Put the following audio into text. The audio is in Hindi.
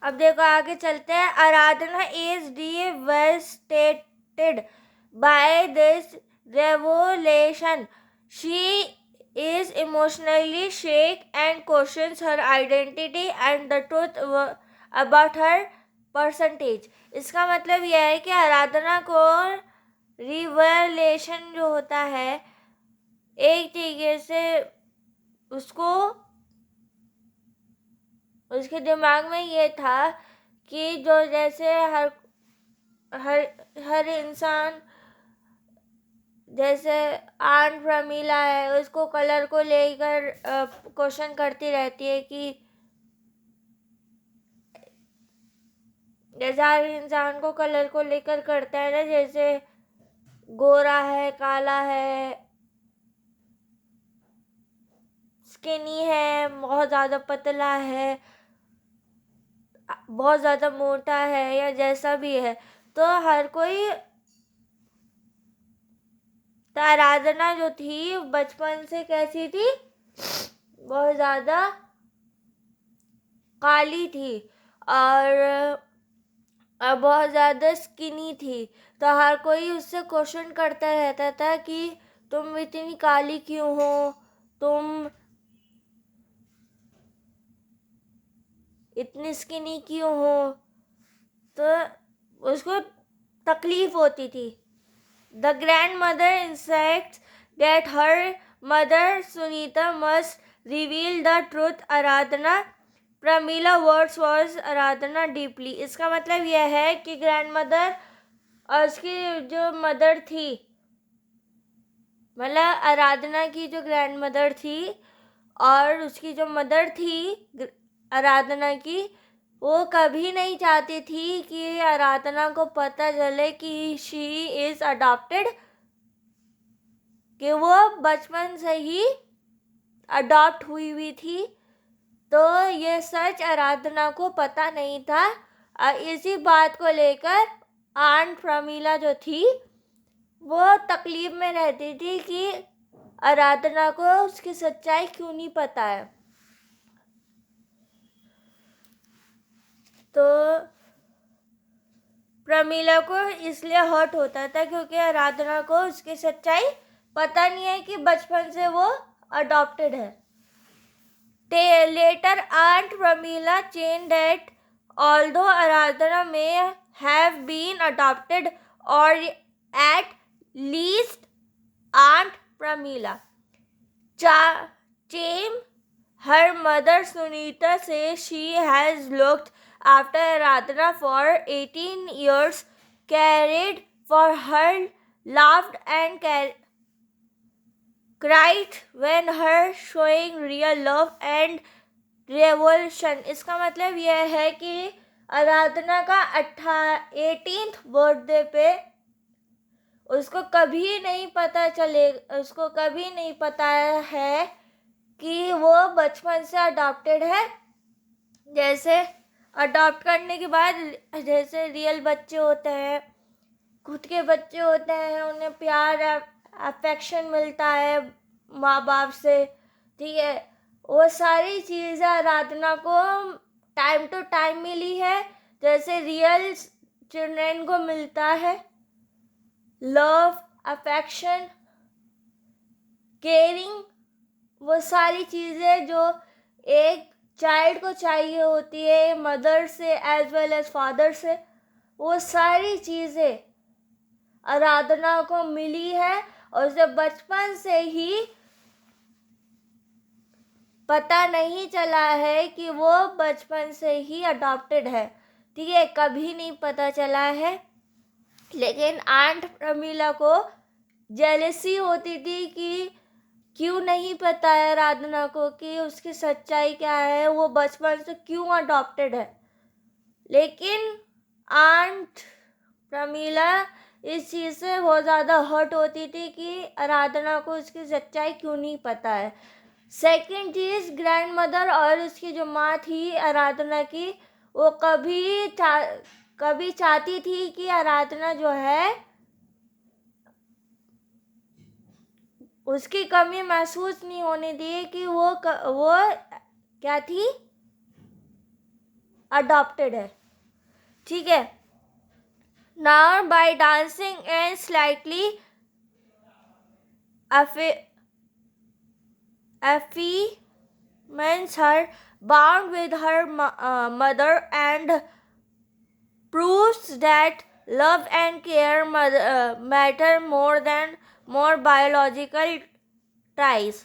अब देखो आगे चलते हैं. आराधना is devastated by this revelation. She is emotionally shaken and questions her identity and the truth about her percentage. इसका मतलब यह है कि आराधना को रिवलेशन जो होता है, एक तरीके से उसको उसके दिमाग में ये था कि जो जैसे हर हर हर इंसान, जैसे आन प्रमीला है, उसको कलर को लेकर क्वेश्चन करती रहती है कि जैसे हर इंसान को कलर को लेकर करता है ना, जैसे गोरा है, काला है, स्किनी है, बहुत ज़्यादा पतला है, बहुत ज़्यादा मोटा है, या जैसा भी है. तो हर कोई, तो आराधना जो थी बचपन से कैसी थी, बहुत ज़्यादा काली थी और बहुत ज़्यादा स्किनी थी. तो हर कोई उससे क्वेश्चन करता रहता था कि तुम इतनी काली क्यों हो, तुम इतनी स्किनी क्यों हो. तो उसको तकलीफ होती थी. The grand mother इंसिस्ट्स that her mother Sunita must reveal the truth. Aradhana Pramila words was Aradhana deeply. इसका मतलब यह है कि ग्रैंड मदर और उसकी जो मदर थी, मतलब आराधना की जो ग्रैंड मदर थी और उसकी जो मदर थी आराधना की, वो कभी नहीं चाहती थी कि आराधना को पता चले कि शी इज अडॉप्टेड, कि वो बचपन से ही अडॉप्ट हुई थी. तो ये सच आराधना को पता नहीं था. इसी बात को लेकर आंट प्रमीला जो थी वो तकलीफ में रहती थी कि आराधना को उसकी सच्चाई क्यों नहीं पता है. तो प्रमीला को इसलिए हर्ट होता था क्योंकि आराधना को उसकी सच्चाई पता नहीं है कि बचपन से वो अडॉप्टेड है. Later, Aunt Pramila changed that although Aradhana may have been adopted, or at least Aunt Pramila Chaim, her mother Sunita says she has looked after Aradhana for 18 years, cared for her, laughed and cried when her showing real love and revolution. इसका मतलब यह है कि आराधना का 18th बर्थडे पे उसको कभी नहीं पता है कि वो बचपन से अडॉप्टेड है. जैसे अडॉप्ट करने के बाद जैसे रियल बच्चे होते हैं, खुद के बच्चे होते हैं, उन्हें प्यार अफेक्शन मिलता है माँ बाप से, ठीक है. वो सारी चीज़ें आराधना को टाइम टू टाइम मिली है, जैसे रियल चिल्ड्रन को मिलता है. लव, अफेक्शन, केयरिंग, वो सारी चीज़ें जो एक चाइल्ड को चाहिए होती है मदर से एज वेल एज फादर से, वो सारी चीज़ें आराधना को मिली है और उसे बचपन से ही पता नहीं चला है कि वो बचपन से ही अडॉप्टेड है, ठीक है, कभी नहीं पता चला है. लेकिन आंट प्रमीला को जेलसी होती थी कि क्यों नहीं पता है आराधना को कि उसकी सच्चाई क्या है, वो बचपन से क्यों अडॉप्टेड है. लेकिन आंट प्रमीला इस चीज़ से बहुत ज़्यादा हर्ट होती थी कि आराधना को उसकी सच्चाई क्यों नहीं पता है. सेकेंड चीज़, ग्रैंड मदर और उसकी जो माँ थी आराधना की, वो कभी चाहती थी कि आराधना जो है उसकी कमी महसूस नहीं होने दी कि वो क्या थी, अडॉप्टेड है, ठीक है। Now by dancing and slightly affirms her bond with her mother and proves that love and care matter more than more biological ties.